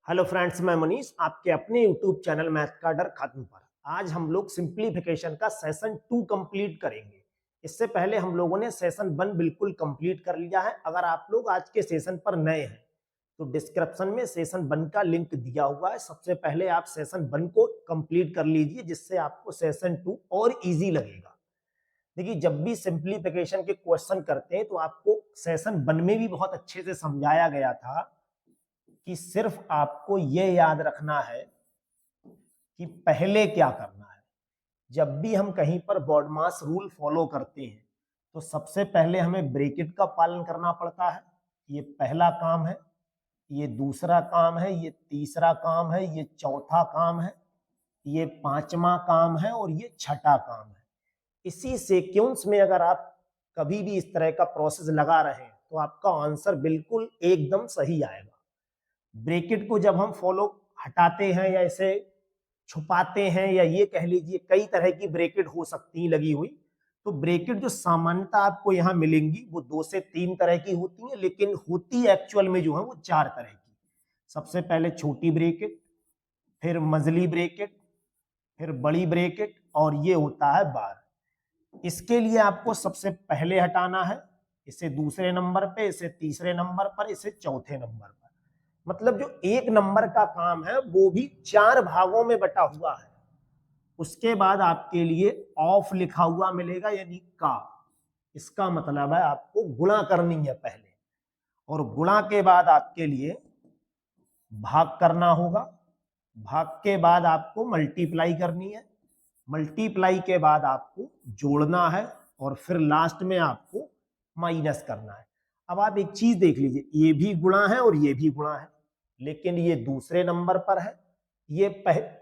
Hello friends, मैं मनीष आपके अपने यूट्यूब चैनल मैथ का डर खत्म पर। आज हम लोग सिंप्लीफिकेशन का सेशन 2 कंप्लीट करेंगे। इससे पहले हम लोगों ने सेशन 1 बिल्कुल कंप्लीट कर लिया है। अगर आप लोग आज के सेशन पर नए हैं तो डिस्क्रिप्शन में सेशन 1 का लिंक दिया हुआ है। सबसे पहले आप सेशन 1 को कंप्लीट कर लीजिए, जिससे आपको सेशन 2 और इजी लगेगा। देखिए, जब भी सिंप्लीफिकेशन के क्वेश्चन करते हैं तो आपको सेशन 1 में भी बहुत अच्छे से समझाया गया था कि सिर्फ आपको ये याद रखना है कि पहले क्या करना है। जब भी हम कहीं पर बॉडमास रूल फॉलो करते हैं तो सबसे पहले हमें ब्रैकेट का पालन करना पड़ता है। ये पहला काम है, ये दूसरा काम है, ये तीसरा काम है, ये चौथा काम है, ये पांचवा काम है और ये छठा काम है। इसी सीक्वेंस में अगर आप कभी भी इस तरह का प्रोसेस लगा रहे हैं तो आपका आंसर बिल्कुल एकदम सही आएगा। ब्रैकेट को जब हम फॉलो हटाते हैं या इसे छुपाते हैं, या ये कह लीजिए कई तरह की ब्रैकेट हो सकती है लगी हुई, तो ब्रैकेट जो सामान्यता आपको यहाँ मिलेंगी वो 2 से 3 तरह की होती है, लेकिन होती एक्चुअल में जो है वो 4 तरह की। सबसे पहले छोटी ब्रैकेट, फिर मझली ब्रैकेट, फिर बड़ी ब्रैकेट और ये होता है बार। इसके लिए आपको सबसे पहले हटाना है, इसे दूसरे नंबर पे, इसे तीसरे नंबर पर, इसे चौथे नंबर पर। मतलब जो 1 नंबर का काम है वो भी 4 भागों में बटा हुआ है। उसके बाद आपके लिए ऑफ लिखा हुआ मिलेगा, यानी का। इसका मतलब है आपको गुणा करनी है पहले, और गुणा के बाद आपके लिए भाग करना होगा। भाग के बाद आपको मल्टीप्लाई करनी है, मल्टीप्लाई के बाद आपको जोड़ना है, और फिर लास्ट में आपको माइनस करना है। अब आप एक चीज देख लीजिए, ये भी गुणा है और ये भी गुणा है, लेकिन ये दूसरे नंबर पर है, ये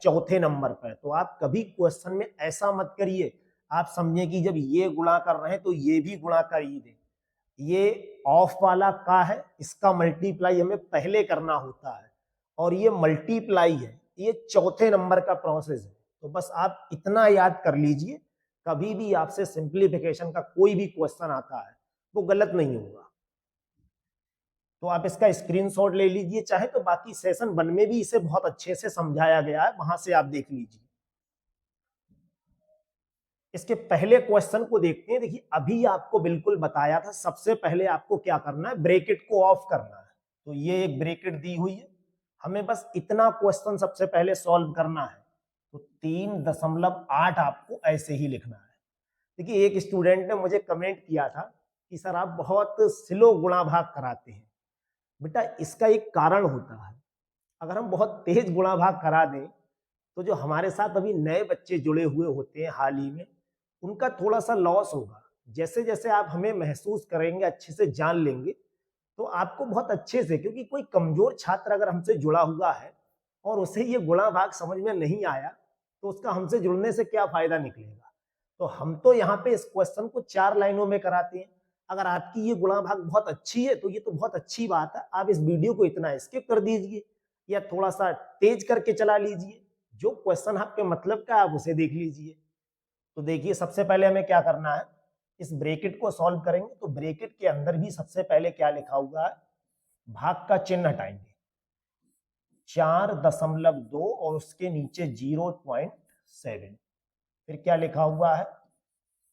चौथे नंबर पर है। तो आप कभी क्वेश्चन में ऐसा मत करिए, आप समझे कि जब ये गुणा कर रहे हैं तो ये भी गुणा कर ही दे। ये ऑफ वाला का है, इसका मल्टीप्लाई हमें पहले करना होता है, और ये मल्टीप्लाई है, ये चौथे नंबर का प्रोसेस है। तो बस आप इतना याद कर लीजिए, कभी भी आपसे सिंप्लीफिकेशन का कोई भी क्वेश्चन आता है वो गलत नहीं होगा। तो आप इसका स्क्रीनशॉट ले लीजिए, चाहे तो बाकी सेशन 1 में भी इसे बहुत अच्छे से समझाया गया है, वहां से आप देख लीजिए। इसके पहले क्वेश्चन को देखते हैं। देखिए, अभी आपको बिल्कुल बताया था, सबसे पहले आपको क्या करना है, ब्रैकेट को ऑफ करना है। तो ये एक ब्रैकेट दी हुई है, हमें बस इतना क्वेश्चन सबसे पहले सॉल्व करना है। तो 3.8 आपको ऐसे ही लिखना है। देखिए, एक स्टूडेंट ने मुझे कमेंट किया था कि सर आप बहुत स्लो गुणा भाग कराते हैं। बेटा, इसका एक कारण होता है। अगर हम बहुत तेज गुणा भाग करा दें तो जो हमारे साथ अभी नए बच्चे जुड़े हुए होते हैं हाल ही में, उनका थोड़ा सा लॉस होगा। जैसे जैसे आप हमें महसूस करेंगे, अच्छे से जान लेंगे, तो आपको बहुत अच्छे से, क्योंकि कोई कमजोर छात्र अगर हमसे जुड़ा हुआ है और उसे ये गुणा भाग समझ में नहीं आया, तो उसका हमसे जुड़ने से क्या फायदा निकलेगा। तो हम तो यहाँ पे इस क्वेश्चन को 4 लाइनों में कराते हैं। अगर आपकी ये गुणा भाग बहुत अच्छी है तो ये तो बहुत अच्छी बात है, आप इस वीडियो को इतना स्किप कर दीजिए या थोड़ा सा तेज करके चला लीजिए। जो क्वेश्चन आपके मतलब का आप उसे देख लीजिए। तो देखिए, सबसे पहले हमें क्या करना है, इस ब्रैकेट को सॉल्व करेंगे। तो ब्रैकेट के अंदर भी सबसे पहले क्या लिखा हुआ है, भाग का चिन्ह हटाएंगे, 4.2 और उसके नीचे 0.7। फिर क्या लिखा हुआ है,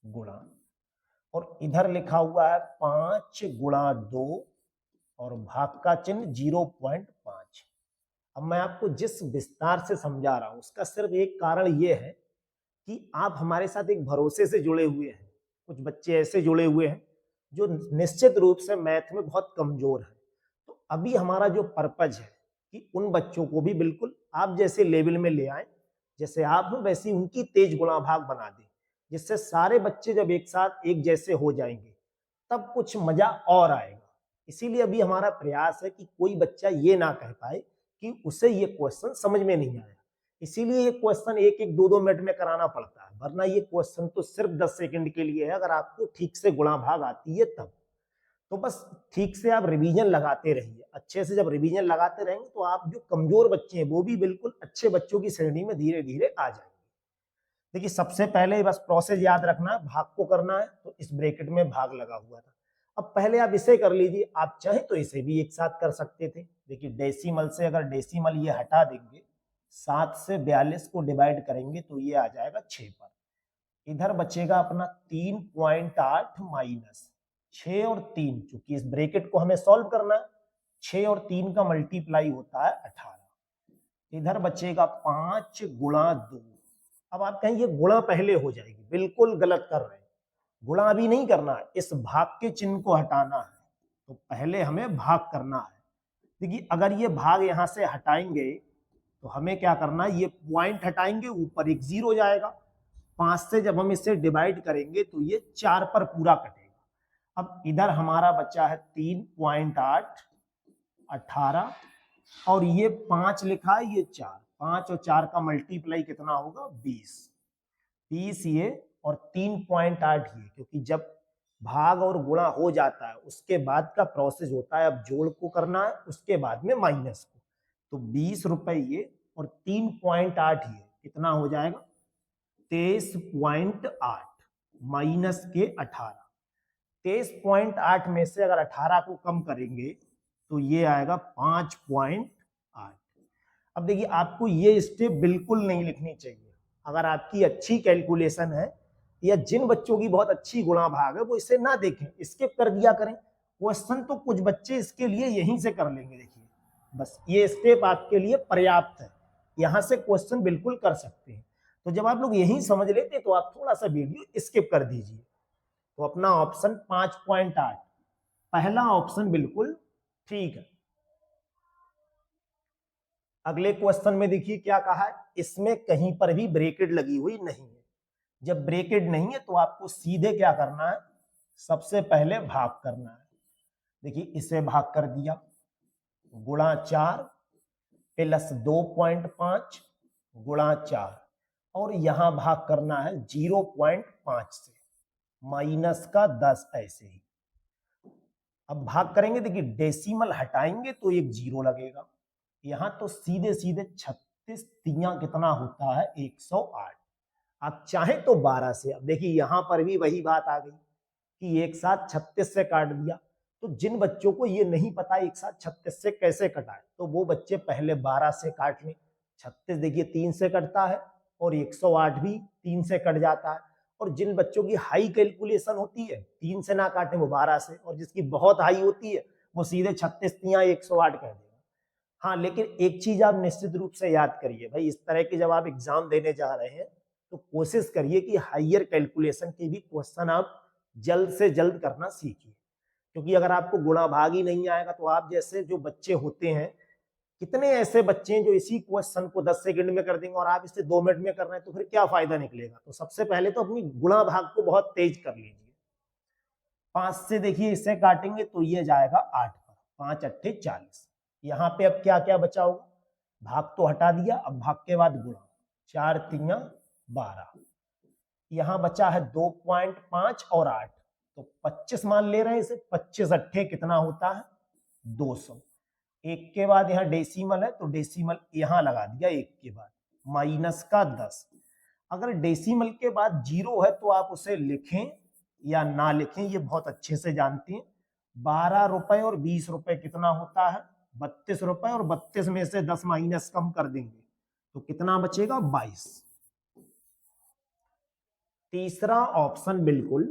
गुणा, और इधर लिखा हुआ है 5 गुणा 2 और भाग का चिन्ह 0.5। अब मैं आपको जिस विस्तार से समझा रहा हूं उसका सिर्फ एक कारण यह है कि आप हमारे साथ एक भरोसे से जुड़े हुए हैं। कुछ बच्चे ऐसे जुड़े हुए हैं जो निश्चित रूप से मैथ में बहुत कमजोर है। तो अभी हमारा जो पर्पज है कि उन बच्चों को भी बिल्कुल आप जैसे लेवल में ले आए, जैसे आप हो वैसी उनकी तेज गुणा भाग बना दें, जिससे सारे बच्चे जब एक साथ एक जैसे हो जाएंगे तब कुछ मजा और आएगा। इसीलिए अभी हमारा प्रयास है कि कोई बच्चा ये ना कह पाए कि उसे ये क्वेश्चन समझ में नहीं आया। इसीलिए ये क्वेश्चन 1-1, 2-2 मिनट में कराना पड़ता है, वरना ये क्वेश्चन तो सिर्फ 10 सेकंड के लिए है, अगर आपको ठीक से गुणा भाग आती है तब। तो बस ठीक से आप रिवीजन लगाते रहिए। अच्छे से जब रिवीजन लगाते रहेंगे तो आप जो कमजोर बच्चे हैं वो भी बिल्कुल अच्छे बच्चों की श्रेणी में धीरे धीरे आ जाएंगे। देखिए, सबसे पहले बस प्रोसेस याद रखना है, भाग को करना है। तो इस ब्रैकेट में भाग लगा हुआ था। अब पहले आप इसे कर लीजिए, आप चाहे तो इसे भी एक साथ कर सकते थे। देखिए डेसिमल से अगर डेसिमल ये हटा देंगे, 7 से 42 को डिवाइड करेंगे तो ये आ जाएगा 6 पर। इधर बचेगा अपना 3.8 माइनस 6 और 3, चूंकि इस ब्रैकेट को हमें सॉल्व करना है, 6 और 3 का मल्टीप्लाई होता है 18। इधर बचेगा 5 गुणा 2। अब आप कहें ये गुणा पहले हो जाएगी, बिल्कुल गलत कर रहे हैं, गुणा अभी नहीं करना है, इस भाग के चिन्ह को हटाना है, तो पहले हमें भाग करना है। देखिए अगर ये भाग यहां से हटाएंगे तो हमें क्या करना है, ये पॉइंट हटाएंगे, ऊपर एक जीरो जाएगा, 5 से जब हम इसे डिवाइड करेंगे तो ये 4 पर पूरा कटेगा। अब इधर हमारा बच्चा है 3.8 18 और ये 5 लिखा है, ये 4, 5 और 4 का मल्टीप्लाई कितना होगा 20 ये और 3.8 ये, क्योंकि जब भाग और गुणा हो जाता है उसके बाद का प्रोसेस होता है, अब जोड़ को करना है उसके बाद में माइनस को, तो 20 रुपए ये और 3.8 ये कितना हो जाएगा 23.8 माइनस के 18। 23.8 में से अगर 18 को कम करेंगे तो ये आएगा 5.8। अब देखिए आपको ये स्टेप बिल्कुल नहीं लिखनी चाहिए, अगर आपकी अच्छी कैलकुलेशन है या जिन बच्चों की बहुत अच्छी गुणा भाग है वो इसे ना देखें, स्किप कर दिया करें। क्वेश्चन तो कुछ बच्चे इसके लिए यहीं से कर लेंगे, देखिए बस ये स्टेप आपके लिए पर्याप्त है, यहां से क्वेश्चन बिल्कुल कर सकते हैं। तो जब आप लोग यही समझ लेते तो आप थोड़ा सा वीडियो स्किप कर दीजिए। तो अपना ऑप्शन 5.8 पहला ऑप्शन बिल्कुल ठीक है। अगले क्वेश्चन में देखिए क्या कहा है, इसमें कहीं पर भी ब्रैकेट लगी हुई नहीं है। जब ब्रैकेट नहीं है तो आपको सीधे क्या करना है, सबसे पहले भाग करना है। देखिए इसे भाग कर दिया, गुणा 4 प्लस 2.5 गुणा 4 और यहां भाग करना है 0.5 से, माइनस का 10 ऐसे ही। अब भाग करेंगे, देखिए डेसिमल हटाएंगे तो एक जीरो लगेगा, यहां तो सीधे सीधे 36 तियां कितना होता है 108। आप चाहे तो 12 से, अब देखिए यहां पर भी वही बात आ गई कि एक साथ 36 से काट दिया, तो जिन बच्चों को ये नहीं पता एक साथ 36 से कैसे कटाए तो वो बच्चे पहले 12 से काट लें। 36 देखिए 3 से कटता है और 108 भी 3 से कट जाता है। और जिन बच्चों की हाई कैलकुलेशन होती है 3 से ना काटे वो 12 से, और जिसकी बहुत हाई होती है वो सीधे 36 तियां 108 कह देगा। हाँ लेकिन एक चीज आप निश्चित रूप से याद करिए भाई, इस तरह के जब आप एग्जाम देने जा रहे हैं तो कोशिश करिए कि हाइयर कैलकुलेशन के भी क्वेश्चन आप जल्द से जल्द करना सीखिए, क्योंकि अगर आपको गुणा भाग ही नहीं आएगा तो आप जैसे जो बच्चे होते हैं, कितने ऐसे बच्चे हैं जो इसी क्वेश्चन को 10 सेकंड में कर देंगे और आप इसे 2 मिनट में कर रहे हैं, तो फिर क्या फायदा निकलेगा। तो सबसे पहले तो अपनी गुणा भाग को बहुत तेज कर लीजिए। 5 से देखिए इसे काटेंगे तो ये जाएगा 8 पर, 5 अट्ठे 40। यहाँ पे अब क्या क्या बचा होगा, भाग तो हटा दिया, अब भाग के बाद गुणा, 4 तियां 12, यहाँ बचा है 2.5 और 8, तो 25 मान ले रहे हैं इसे, 25 अट्ठे कितना होता है 200। एक के बाद यहाँ डेसिमल है तो डेसिमल यहाँ लगा दिया एक के बाद, माइनस का 10। अगर डेसिमल के बाद जीरो है तो आप उसे लिखें या ना लिखें, ये बहुत अच्छे से जानते हैं। 12 रुपए और 20 रुपए कितना होता है 32 रुपए, और 32 में से 10 माइनस कम कर देंगे तो कितना बचेगा 22। तीसरा ऑप्शन बिल्कुल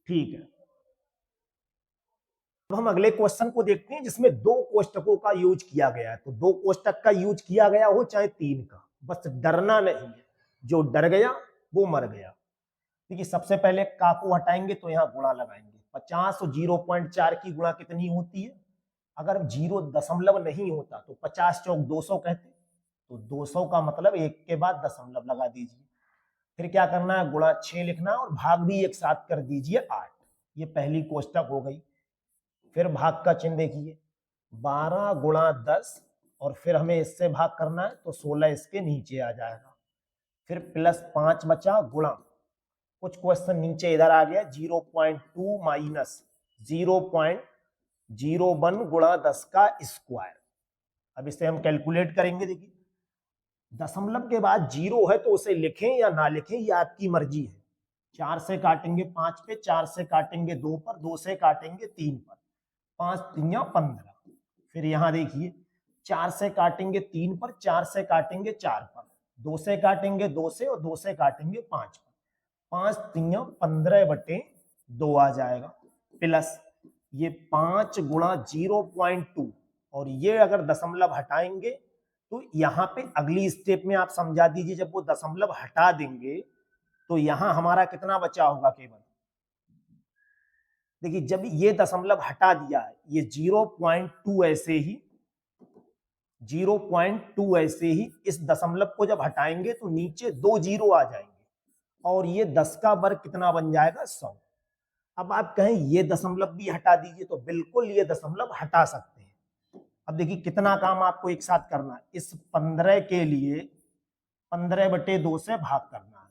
ठीक है। तो हम अगले क्वेश्चन को देखते हैं जिसमें 2 कोष्टकों का यूज किया गया है। तो 2 कोष्टक का यूज किया गया हो चाहे 3 का, बस डरना नहीं है, जो डर गया वो मर गया। देखिए सबसे पहले का को हटाएंगे तो यहाँ गुणा लगाएंगे, 50 और 0.4 की गुणा कितनी होती है, अगर 0 दशमलव नहीं होता तो 50 चौक 200 कहते, तो 200 का मतलब एक के बाद दशमलव लगा दीजिए। फिर क्या करना है, गुणा 6 लिखना है और भाग भी एक साथ कर दीजिए 8। ये पहली कोष्टक हो गई। फिर भाग का चिन्ह देखिए, 12 गुणा 10 और फिर हमें इससे भाग करना है तो 16 इसके नीचे आ जाएगा। फिर प्लस 5 बचा गुणा, कुछ क्वेश्चन नीचे इधर आ गया, 0.2 माइनस 0.01 गुणा 10 का स्क्वायर। अब इसे हम कैलकुलेट करेंगे। देखिए दशमलव के बाद जीरो है तो उसे लिखें या ना लिखें ये आपकी मर्जी है। 4 से काटेंगे 5 पे, 4 से काटेंगे 2 पर, 2 से काटेंगे 3 पर, 5 तियां 15। फिर यहां देखिए 4 से काटेंगे 3 पर, 4 से काटेंगे 4 पर, 2 से काटेंगे 2 से और 2 से काटेंगे 5 पर। 5 तियां 15/2 आ जाएगा, प्लस ये 5 गुणा 0.2, और ये अगर दशमलव हटाएंगे तो यहाँ पे अगली स्टेप में आप समझा दीजिए, जब वो दशमलव हटा देंगे तो यहां हमारा कितना बचा होगा केवल। देखिए जब ये दशमलव हटा दिया है, ये 0.2 ऐसे ही 0.2 ऐसे ही इस दशमलव को जब हटाएंगे तो नीचे 2 जीरो आ जाएंगे, और ये 10 का वर्ग कितना बन जाएगा 100। अब आप कहें ये दशमलव भी हटा दीजिए, तो बिल्कुल ये दशमलव हटा सकते हैं। अब देखिए कितना काम आपको एक साथ करना है। इस 15 के लिए 15/2 से भाग करना है,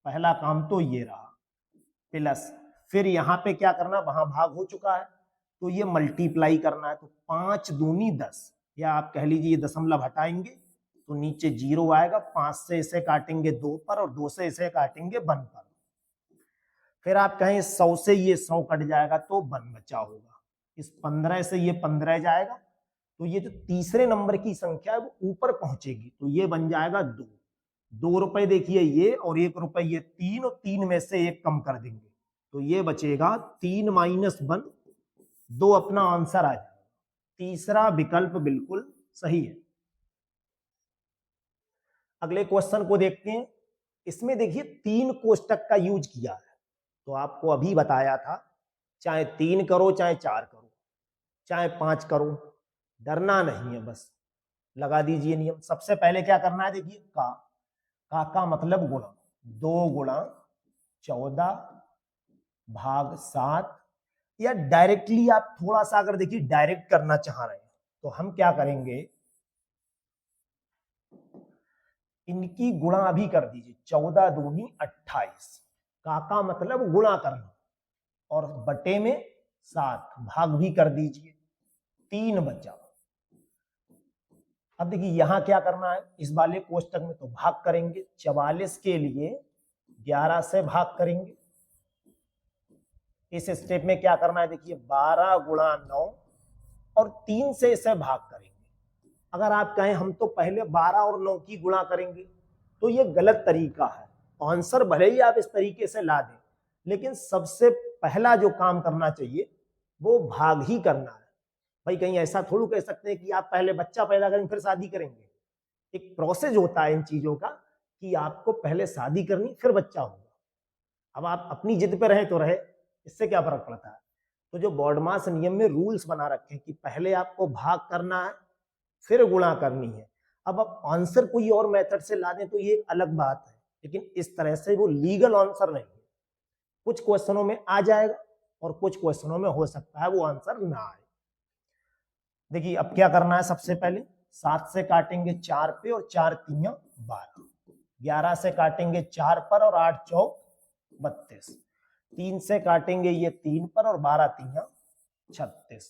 पहला काम तो ये रहा, प्लस फिर यहाँ पे क्या करना, वहां भाग हो चुका है तो ये मल्टीप्लाई करना है। तो 5 दूनी 10, या आप कह लीजिए दशमलव हटाएंगे तो नीचे 0 आएगा, 5 से इसे काटेंगे 2 पर और 2 से इसे काटेंगे 1 पर। फिर आप कहें 100 से ये 100 कट जाएगा तो 1 बचा होगा। इस 15 से ये 15 जाएगा, तो ये जो तीसरे नंबर की संख्या है वो ऊपर पहुंचेगी, तो ये बन जाएगा 2। 2 रुपए देखिए ये, और 1 रुपए ये 3, और 3 में से 1 कम कर देंगे तो ये बचेगा 3 - 1, 2 अपना आंसर आ जाएगा। तीसरा विकल्प बिल्कुल सही है। अगले क्वेश्चन को देखते हैं। इसमें देखिए 3 कोष्टक का यूज किया है, तो आपको अभी बताया था चाहे 3 करो, चाहे 4 करो, चाहे 5 करो, डरना नहीं है, बस लगा दीजिए नियम। सबसे पहले क्या करना है, देखिए का मतलब गुणा, 2 गुणा 14 भाग 7, या डायरेक्टली आप थोड़ा सा अगर देखिए डायरेक्ट करना चाह रहे हैं तो हम क्या करेंगे, इनकी गुणा अभी कर दीजिए। 14 दूनी 28, का मतलब गुणा करना, और बटे में 7, भाग भी कर दीजिए, 3 बचा। अब देखिए यहां क्या करना है, इस वाले कोष्टक में तो भाग करेंगे, 44 के लिए 11 से भाग करेंगे। इस स्टेप में क्या करना है, देखिए 12 गुणा 9, और 3 से इसे भाग करेंगे। अगर आप कहें हम तो पहले 12 और 9 की गुणा करेंगे, तो ये गलत तरीका है। आंसर भले ही आप इस तरीके से ला दें, लेकिन सबसे पहला जो काम करना चाहिए वो भाग ही करना है। भाई कहीं ऐसा थोड़ा कह सकते हैं कि आप पहले बच्चा पैदा करेंगे फिर शादी करेंगे। एक प्रोसेस होता है इन चीजों का कि आपको पहले शादी करनी फिर बच्चा होगा। अब आप अपनी जिद पे रहे तो रहे, इससे क्या फर्क पड़ता है। तो जो बॉडमास नियम में रूल्स बना रखे हैं कि पहले आपको भाग करना है फिर गुणा करनी है। अब आप आंसर कोई और मेथड से ला दें तो ये अलग बात है, लेकिन इस तरह से वो लीगल आंसर नहीं है। कुछ क्वेश्चनों में आ जाएगा और कुछ क्वेश्चनों में हो सकता है वो आंसर ना आए। देखिए अब क्या करना है, सबसे पहले 7 से काटेंगे 4 पे और 4 तियां 12, 11 से काटेंगे 4 पर और 8 चौक 32, 3 से काटेंगे ये 3 पर और 12 तियां 36,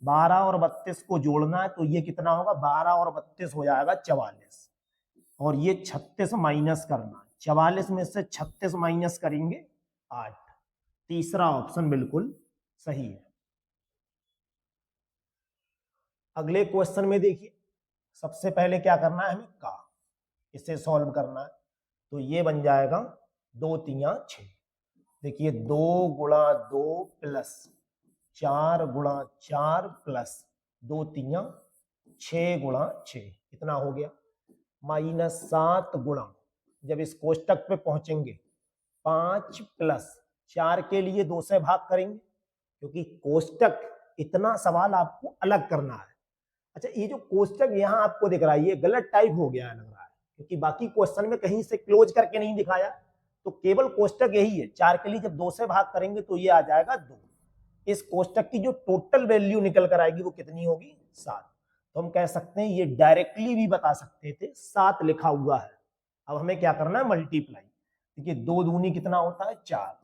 12 और 32 को जोड़ना है तो ये कितना होगा, 12 और 32 हो जाएगा 44, और ये 36 माइनस करना है। 44 में से 36 माइनस करेंगे 8। तीसरा ऑप्शन बिल्कुल सही है। अगले क्वेश्चन में देखिए सबसे पहले क्या करना है, हमें का इसे सॉल्व करना है, तो ये बन जाएगा 2 तियां 6। देखिए 2 गुणा 2 प्लस 4 गुणा 4 प्लस 2 तियां 6 गुणा 6 कितना हो गया, -7 गुणा, जब इस कोष्टक पे पहुंचेंगे 5 प्लस 4 के लिए 2 से भाग करेंगे, क्योंकि कोष्टक इतना सवाल आपको अलग करना है। अच्छा ये जो कोष्टक यहाँ आपको दिख रहा है ये गलत टाइप हो गया है लग रहा है, क्योंकि बाकी क्वेश्चन में कहीं से क्लोज करके नहीं दिखाया, तो केवल कोष्टक यही है। 4 के लिए जब 2 से भाग करेंगे तो ये आ जाएगा 2। इस कोष्टक की जो टोटल वैल्यू निकल कर आएगी वो कितनी होगी, 7। तो हम कह सकते हैं ये डायरेक्टली भी बता सकते थे, 7 लिखा हुआ है। अब हमें क्या करना है, मल्टीप्लाई। देखिए 2 दूनी कितना होता है 4,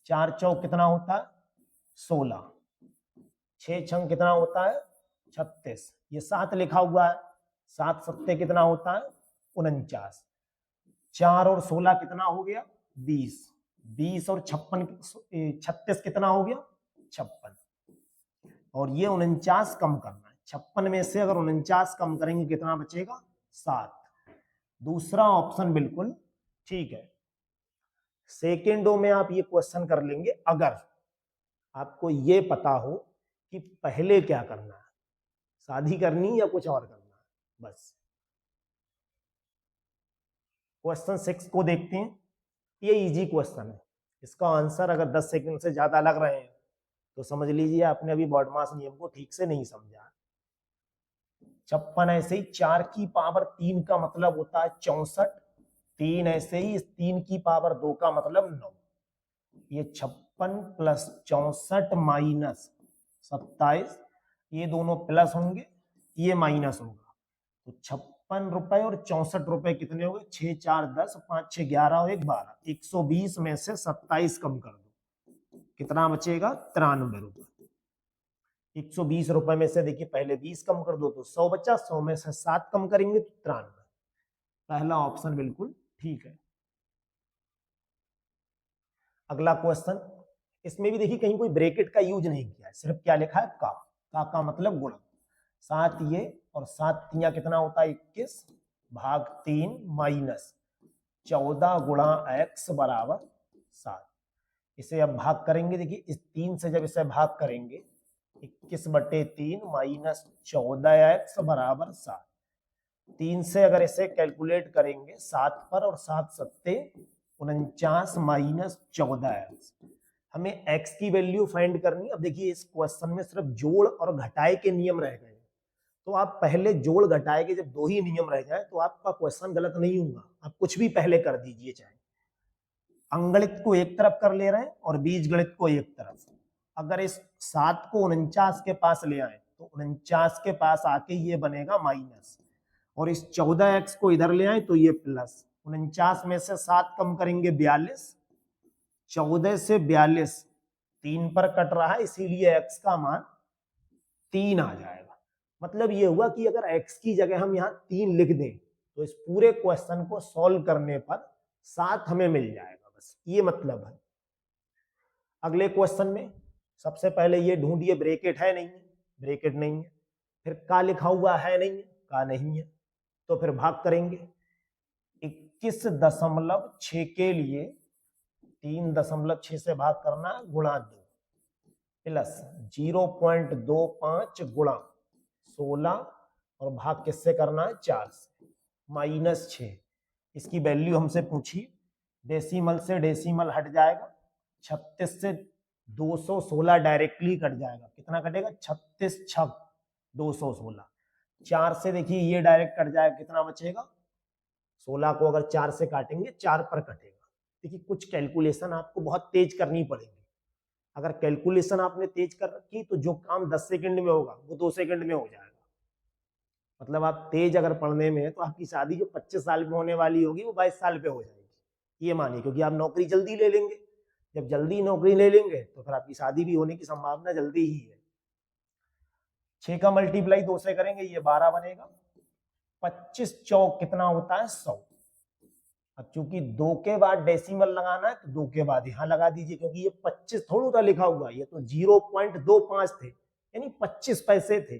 4 चौक कितना होता है 16, 6 छंग कितना होता है 36, ये 7 लिखा हुआ है। 7 सत्ते कितना होता है 49, 4 और 16 कितना हो गया 20, 20 और 36 कितना हो गया 56, और ये 49 कम करना है। 56 में से अगर 49 कम करेंगे कितना बचेगा? 7। दूसरा ऑप्शन बिल्कुल ठीक है। सेकेंडों में आप ये क्वेश्चन कर लेंगे अगर आपको ये पता हो कि पहले क्या करना है, शादी करनी या कुछ और करना है। बस क्वेश्चन 6 को देखते हैं। ये इजी क्वेश्चन है, इसका आंसर अगर 10 सेकंड से ज्यादा लग रहे हैं तो समझ लीजिए आपने अभी बॉडमास नियम को ठीक से नहीं समझा। 56 ऐसे ही 4 की पावर 3 का मतलब होता है 64। 3 ऐसे ही 3 की पावर 2 का मतलब 9। ये 56 प्लस 64 माइनस 27, ये दोनों प्लस होंगे, ये माइनस होगा। तो 56 रुपए और 64 रुपए कितने हो गए? 6 4 10, 5 6 11 और 1 12। 120 में से 27 कम कर दो, कितना बचेगा? 93 रुपए। 120 रुपए में से देखिए पहले 20 कम कर दो तो 100 बचा, 100 में से 7 कम करेंगे तो 93। पहला ऑप्शन बिल्कुल ठीक है। अगला क्वेश्चन, इसमें भी देखिए कहीं कोई ब्रैकेट का यूज नहीं किया है, सिर्फ क्या लिखा है? का मतलब गुणा। 7 ये और 7 तिया कितना होता है? 21 भाग 3 माइनस 14 गुणा x बराबर 7। इसे अब भाग करेंगे, देखिए इस 3 से जब इसे भाग करेंगे 21/3 माइनस 14x बराबर 7। 3 से अगर इसे कैलकुलेट करेंगे 7 पर और 7 सत्ते 49 माइनस 14x। हमें x की वैल्यू फाइंड करनी। अब देखिए इस क्वेश्चन में सिर्फ जोड़ और घटाए के नियम रह गए, तो आप पहले जोड़ घटाए के जब 2 ही नियम रह जाए तो आपका क्वेश्चन गलत नहीं होगा। आप कुछ भी पहले कर दीजिए, चाहे अंगणित को एक तरफ कर ले रहे हैं और बीजगणित को एक तरफ। अगर इस 7 को 49 के पास ले आए तो 49 के पास आके ये बनेगा माइनस, और इस 14x को इधर ले आए तो ये प्लस। 49 में से 7 कम करेंगे 42, 14 से 42 3 पर कट रहा है, इसीलिए x का मान 3 आ जाएगा। मतलब ये हुआ कि अगर x की जगह हम यहाँ 3 लिख दें तो इस पूरे क्वेश्चन को सॉल्व करने पर 7 हमें मिल जाएगा, बस ये मतलब है। अगले क्वेश्चन में सबसे पहले ये ढूंढिए ब्रैकेट है नहीं है, ब्रैकेट नहीं है। फिर का लिखा हुआ है नहीं है, का नहीं है, तो फिर भाग करेंगे। 21.6 के लिए 3.6 से भाग करना है, गुणा 2 प्लस 0.25 गुणा 16 और भाग किससे करना है? 4 से, माइनस 6। इसकी वैल्यू हमसे पूछी, डेसिमल से डेसिमल हट जाएगा, 36 से 216 डायरेक्टली कट जाएगा। कितना कटेगा? 36 छक 216। 4 से देखिए ये डायरेक्ट कट जाएगा, कितना बचेगा? 16 को अगर 4 से काटेंगे 4 पर कटेगा। देखिए कुछ कैलकुलेशन आपको बहुत तेज करनी पड़ेगी। अगर कैलकुलेशन आपने तेज कर रखी तो जो काम 10 सेकंड में होगा वो 2 सेकंड में हो जाएगा। मतलब आप तेज अगर पढ़ने में है तो आपकी शादी जो 25 साल में होने वाली होगी वो 22 साल पे हो जाएगी, ये मानिए, क्योंकि आप नौकरी जल्दी ले लेंगे। जब जल्दी नौकरी ले लेंगे तो फिर आपकी शादी भी होने की संभावना जल्दी ही है। 6 का मल्टीप्लाई 2 से करेंगे, ये 12 बनेगा। 25 चौक कितना होता है? 100। अब चूंकि 2 के बाद डेसिमल लगाना है तो 2 के बाद यहां लगा दीजिए, क्योंकि ये 25 थोड़ा था लिखा हुआ, ये तो 0.25 थे, यानी 25 पैसे थे।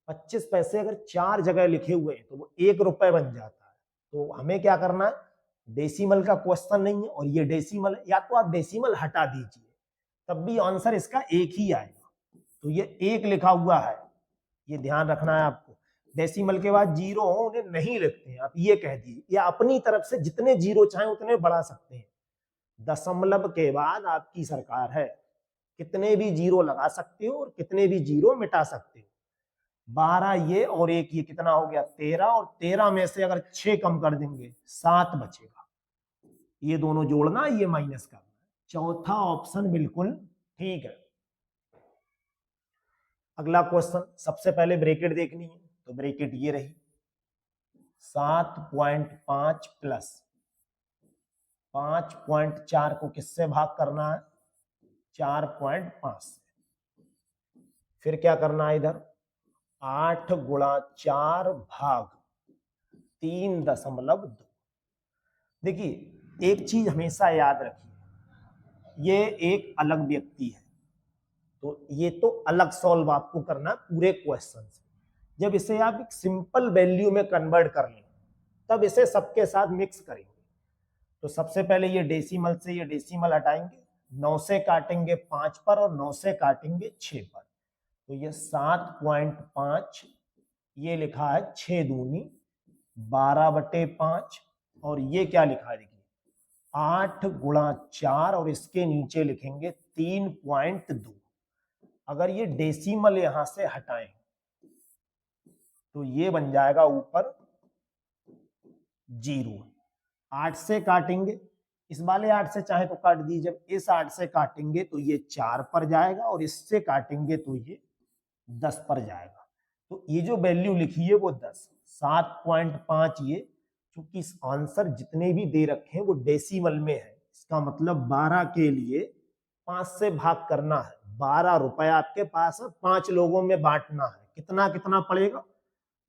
25 पैसे अगर 4 जगह लिखे हुए हैं तो वो 1 रुपए बन जाता है। तो हमें क्या करना है? डेसिमल का क्वेश्चन नहीं है और ये डेसिमल है, या तो आप डेसिमल हटा दीजिए तब भी आंसर इसका 1 ही आएगा। तो ये 1 लिखा हुआ है, ये ध्यान रखना है आपको। डेसिमल के बाद जीरो हो उन्हें नहीं लिखते हैं, आप ये कह दीजिए, या अपनी तरफ से जितने जीरो चाहे उतने बढ़ा सकते हैं। दशमलव के बाद आपकी सरकार है, कितने भी जीरो लगा सकते हो और कितने भी जीरो मिटा सकते हो। 12 ये और 1 ये कितना हो गया? 13, और 13 में से अगर 6 कम कर देंगे 7 बचेगा। ये दोनों जोड़ना, ये माइनस करना। चौथा ऑप्शन बिल्कुल ठीक है। अगला क्वेश्चन, सबसे पहले ब्रैकेट देखनी है तो ब्रैकेट ये रही, 7.5 प्लस 5.4 को किससे भाग करना है? 4.5 से। फिर क्या करना है? इधर 8 गुणा 4 भाग 3.2। देखिए एक चीज हमेशा याद रखिए, ये एक अलग व्यक्ति है तो ये तो अलग सॉल्व आपको करना है पूरे क्वेश्चन से। जब इसे आप एक सिंपल वैल्यू में कन्वर्ट कर लें तब इसे सबके साथ मिक्स करेंगे। तो सबसे पहले ये डेसिमल से ये डेसिमल हटाएंगे, 9 से काटेंगे 5 पर और 9 से काटेंगे 6 पर। तो ये 7.5, ये लिखा है 6 दूनी 12/5, और ये क्या लिखा है देखिए 8 गुणा 4, और इसके नीचे लिखेंगे 3.2। अगर ये डेसिमल यहां से हटाएं तो ये बन जाएगा ऊपर 0। 8 से काटेंगे, इस वाले 8 से चाहे तो काट दीजिए, जब इस 8 से काटेंगे तो ये 4 पर जाएगा और इससे काटेंगे तो ये 10 पर जाएगा। तो ये जो वैल्यू लिखी है वो 10, 7.5 ये, क्योंकि आंसर जितने भी दे रखे हैं वो डेसिमल में है, इसका मतलब 12 के लिए 5 से भाग करना है। 12 रुपए आपके पास है, 5 लोगों में बांटना है, कितना कितना पड़ेगा,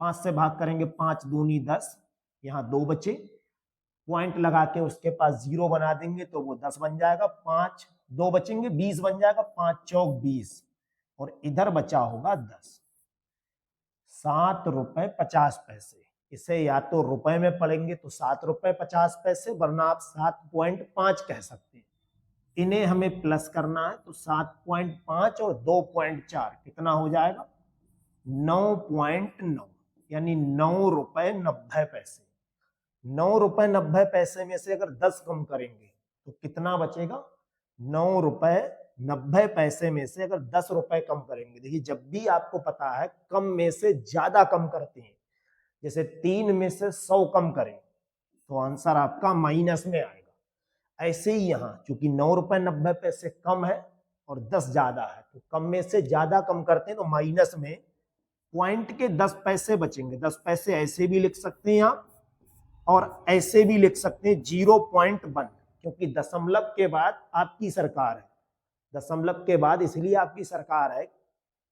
5 से भाग करेंगे, 5 दूनी 10, यहाँ 2 बचे, पॉइंट लगा के उसके पास 0 बना देंगे तो वो 10 बन जाएगा, 5 2 बचेंगे 20 बन जाएगा, 5 चौक 20, और इधर बचा होगा 10। 7 रुपए 50 पैसे। इसे या तो रुपए में पढ़ेंगे तो 7 रुपए 50 पैसे, वरना आप 7.5 कह सकते हैं। इन्हें हमें प्लस करना है तो 7.5 और 2.4 कितना हो जाएगा 9.9, यानी 9 रुपए 90 पैसे। 9 रुपए 90 पैसे में से अगर 10 कम करेंगे तो कितना बचेगा, 9 रुपए 90 पैसे में से अगर 10 रुपए कम करेंगे, देखिए जब भी आपको पता है कम में से ज्यादा कम करते हैं, जैसे 3 में से 100 कम करें तो आंसर आपका माइनस में आएगा। ऐसे ही यहाँ चूंकि 9 रुपए 90 पैसे कम है और 10 ज्यादा है, तो कम में से ज्यादा कम करते हैं तो माइनस में पॉइंट के 10 पैसे बचेंगे। 10 पैसे ऐसे भी लिख सकते हैं आप और ऐसे भी लिख सकते हैं 0.1, क्योंकि दशमलव के बाद आपकी सरकार है, दशमलव के बाद इसलिए आपकी सरकार है,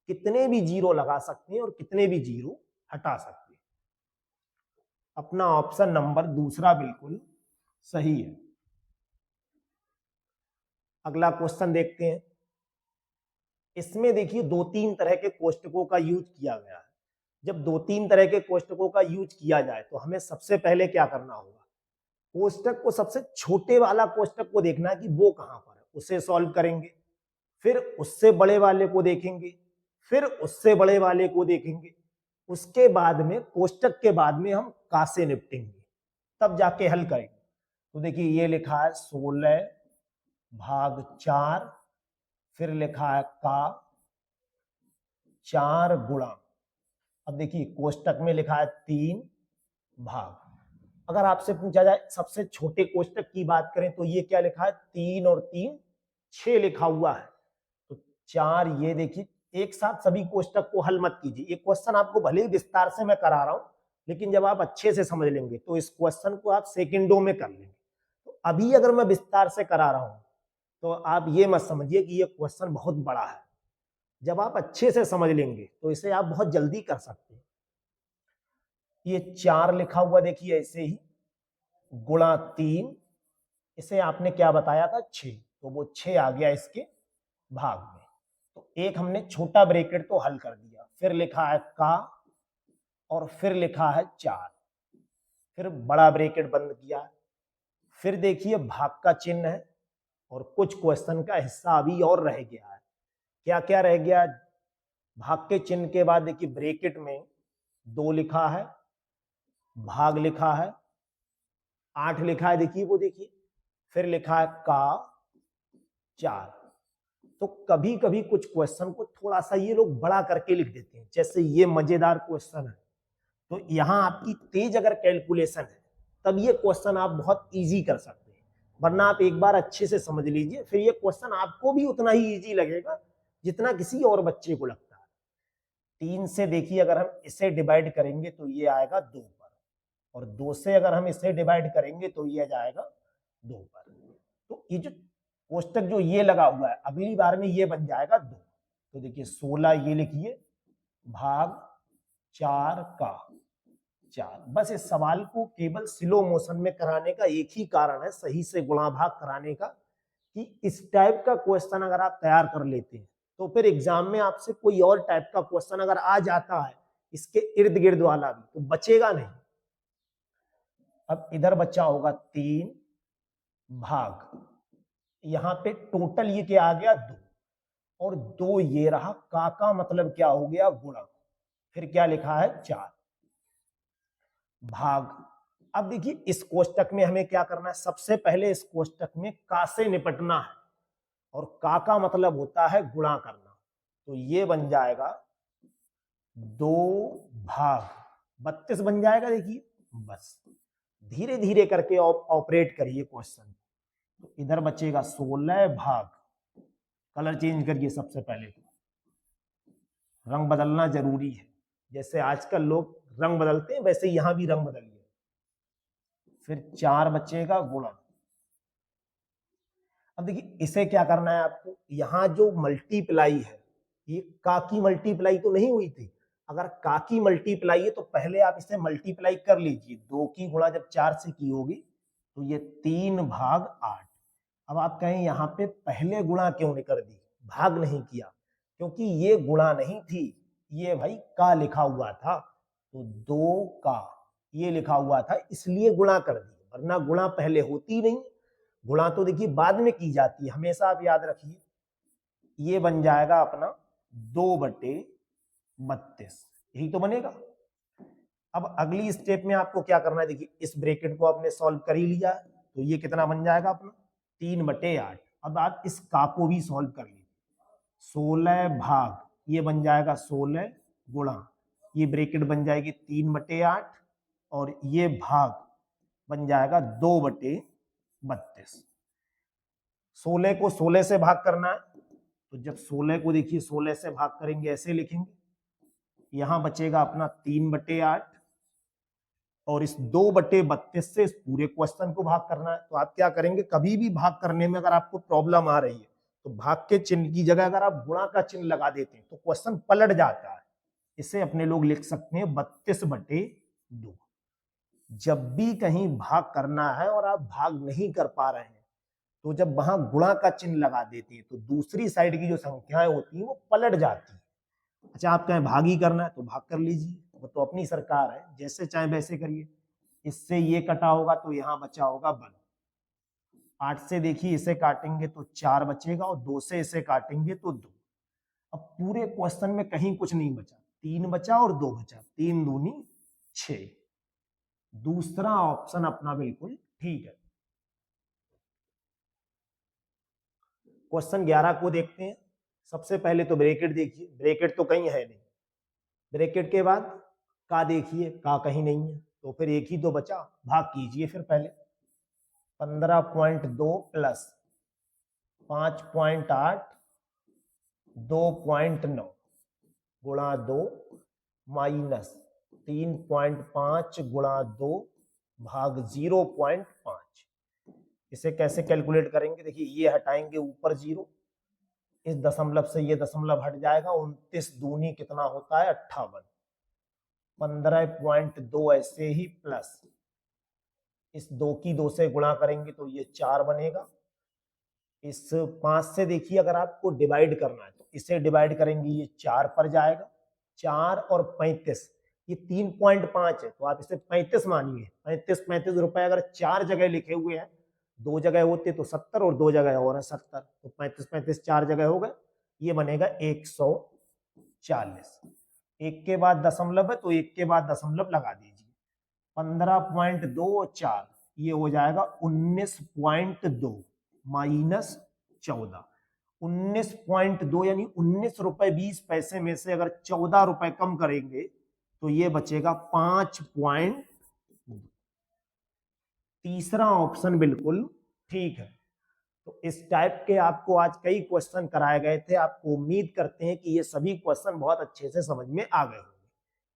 कितने भी 0 लगा सकते हैं और कितने भी 0 हटा सकते हैं। अपना ऑप्शन नंबर दूसरा बिल्कुल सही है। अगला क्वेश्चन देखते हैं। इसमें देखिए 2-3 तरह के कोष्टकों का यूज किया गया है। जब 2-3 तरह के कोष्टकों का यूज किया जाए तो हमें सबसे पहले क्या करना होगा, कोष्टक को सबसे छोटे वाला कोष्टक को देखना है कि वो कहां पर है, उसे सॉल्व करेंगे, फिर उससे बड़े वाले को देखेंगे, फिर उससे बड़े वाले को देखेंगे, उसके बाद में कोष्टक के बाद में हम का से निपटेंगे, तब जाके हल करेंगे। तो देखिए ये लिखा है 16/4, फिर लिखा है का 4 गुणा, अब देखिए कोष्टक में लिखा है 3 भाग। अगर आपसे पूछा जाए सबसे छोटे कोष्टक की बात करें तो ये क्या लिखा है 3 और 3 6 लिखा हुआ है, तो 4, ये देखिए एक साथ सभी कोष्टक को हल मत कीजिए। ये क्वेश्चन आपको भले ही विस्तार से मैं करा रहा हूं, लेकिन जब आप अच्छे से समझ लेंगे तो इस क्वेश्चन को आप सेकंडों में कर लेंगे। तो अभी अगर मैं विस्तार से करा रहा हूं तो आप ये मत समझिए कि ये क्वेश्चन बहुत बड़ा है, जब आप अच्छे से समझ लेंगे तो इसे आप बहुत जल्दी कर सकते हैं। ये 4 लिखा हुआ देखिए ऐसे ही, गुणा 3, इसे आपने क्या बताया था 6, तो वो 6 आ गया इसके भाग में। तो एक हमने छोटा ब्रैकेट तो हल कर दिया, फिर लिखा है का और फिर लिखा है 4, फिर बड़ा ब्रैकेट बंद किया, फिर देखिए भाग का चिन्ह है और कुछ क्वेश्चन का हिस्सा अभी और रह गया है। क्या क्या रह गया, भाग के चिन्ह के बाद देखिए ब्रैकेट में 2 लिखा है, भाग लिखा है, 8 लिखा है, देखिए वो देखिए, फिर लिखा है का 4। तो कभी कभी कुछ क्वेश्चन को थोड़ा सा ये लोग बड़ा करके लिख देते हैं, जैसे ये मजेदार क्वेश्चन है, तो यहां आपकी तेज अगर कैलकुलेशन है तब ये क्वेश्चन आप बहुत इजी कर सकते हैं, वरना आप एक बार अच्छे से समझ लीजिए, फिर ये क्वेश्चन आपको भी उतना ही इजी लगेगा जितना किसी और बच्चे को लगता है। 3 से देखिए अगर हम इसे डिवाइड करेंगे तो ये आएगा 2 पर, और 2 से अगर हम इसे डिवाइड करेंगे तो ये जाएगा 2 पर। तो ये जो कोष्टक जो ये लगा हुआ है अगली बार में ये बन जाएगा 2। तो देखिए 16 ये लिखिए, भाग 4 का 4। बस इस सवाल को केवल स्लो मोशन में कराने का एक ही कारण है, सही से गुणा भाग कराने का, कि इस टाइप का क्वेश्चन अगर आप तैयार कर लेते हैं तो फिर एग्जाम में आपसे कोई और टाइप का क्वेश्चन अगर आ जाता है इसके इर्द गिर्द वाला भी, तो बचेगा नहीं। अब इधर बच्चा होगा 3 भाग, यहां पे टोटल ये क्या आ गया 2, और 2 ये रहा, का मतलब क्या हो गया गुणा, फिर क्या लिखा है 4 भाग। अब देखिए इस कोष्टक में हमें क्या करना है, सबसे पहले इस कोष्टक में का से निपटना है, और का मतलब होता है गुणा करना, तो ये बन जाएगा 2 भाग 32 बन जाएगा। देखिए बस धीरे धीरे करके ऑपरेट करिए क्वेश्चन। तो इधर बचेगा 16 भाग, कलर चेंज करिए, सबसे पहले तो रंग बदलना जरूरी है, जैसे आजकल लोग रंग बदलते हैं वैसे यहां भी रंग बदलिए। फिर 4 बचेगा गुणा। अब देखिए इसे क्या करना है आपको, यहां जो मल्टीप्लाई है ये का की मल्टीप्लाई तो नहीं हुई थी, अगर का की मल्टीप्लाई है तो पहले आप इसे मल्टीप्लाई कर लीजिए, 2 की गुणा जब 4 से की होगी तो ये 3 भाग 8। अब आप कहें यहाँ पे पहले गुणा क्यों नहीं कर दी, भाग नहीं किया, क्योंकि ये गुणा नहीं थी, ये भाई का लिखा हुआ था, तो 2 का ये लिखा हुआ था इसलिए गुणा कर दी, वरना गुणा पहले होती नहीं। गुणा तो देखिए बाद में की जाती है, हमेशा आप याद रखिए। ये बन जाएगा अपना 2/32, यही तो बनेगा। अब अगली स्टेप में आपको क्या करना है, देखिए इस ब्रैकेट को आपने सॉल्व कर ही लिया, तो ये कितना बन जाएगा अपना 3/8। अब आप इस का को भी सॉल्व कर लीजिए, 16 भाग, ये बन जाएगा 16 गुणा, ये ब्रैकेट बन जाएगी 3/8, और ये भाग बन जाएगा 2/32। 16 को 16 से भाग करना है, तो जब 16 को देखिए 16 से भाग करेंगे ऐसे लिखेंगे, यहां बचेगा अपना 3/8, और इस 2/32 से इस पूरे क्वेश्चन को भाग करना है। तो आप क्या करेंगे, कभी भी भाग करने में अगर आपको प्रॉब्लम आ रही है तो भाग के चिन्ह की जगह अगर आप गुणा का चिन्ह लगा देते हैं तो क्वेश्चन पलट जाता है। इसे अपने लोग लिख सकते हैं 32/2। जब भी कहीं भाग करना है और आप भाग नहीं कर पा रहे हैं तो जब वहां गुणा का चिन्ह लगा देते हैं तो दूसरी साइड की जो संख्याएं होती हैं वो पलट जाती है। अच्छा आप कहें भाग ही करना है तो भाग कर लीजिए, वो तो अपनी सरकार है, जैसे चाहे वैसे करिए। इससे ये कटा होगा तो यहां बचा होगा 1। 8 से देखिए इसे काटेंगे तो 4 बचेगा, और 2 से इसे काटेंगे तो 2। अब पूरे क्वेश्चन में कहीं कुछ नहीं बचा, 3 बचा और 2 बचा, 3 दूनी 6। दूसरा ऑप्शन अपना बिल्कुल ठीक है। क्वेश्चन 11 को देखते हैं। सबसे पहले तो ब्रैकेट देखिए, ब्रैकेट तो कहीं है नहीं, ब्रैकेट के बाद का देखिए, का कहीं नहीं है, तो फिर एक ही तो बचा, भाग कीजिए फिर पहले। 15.2 प्लस 5.8 2.9 गुणा 2 माइनस 3.5 गुणा 2 भाग 0.5। इसे कैसे कैलकुलेट करेंगे, देखिए ये हटाएंगे ऊपर 0, इस दशमलव से ये दशमलव हट जाएगा, 29 दूनी कितना होता है 58। 15.2 ऐसे ही प्लस इस 2 की 2 से गुणा करेंगे तो ये 4 बनेगा। इस 5 से देखिए अगर आपको डिवाइड करना है तो इसे डिवाइड करेंगे, ये 4 पर जाएगा। 4 और 35, ये 3.5 है तो आप इसे 35 मानिए। 35 रुपए अगर 4 जगह लिखे हुए हैं, 2 जगह होते तो 70 और 2 जगह और है 70, तो 35 4 जगह हो गए, ये बनेगा 140। एक के बाद दशमलव है तो एक के बाद दशमलव लगा दीजिए। 15.2 और 4 ये हो जाएगा 19.2 माइनस 14। 19.2 यानी 19 रुपए 20 पैसे में से अगर 14 रुपए कम करेंगे तो ये बचेगा 5. तीसरा ऑप्शन बिल्कुल ठीक है। तो इस टाइप के आपको आज कई क्वेश्चन कराए गए थे। आपको उम्मीद करते हैं कि ये सभी क्वेश्चन बहुत अच्छे से समझ में आ गए होंगे।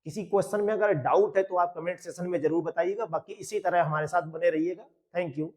किसी क्वेश्चन में अगर डाउट है तो आप कमेंट सेशन में जरूर बताइएगा। बाकी इसी तरह हमारे साथ बने रहिएगा। Thank you.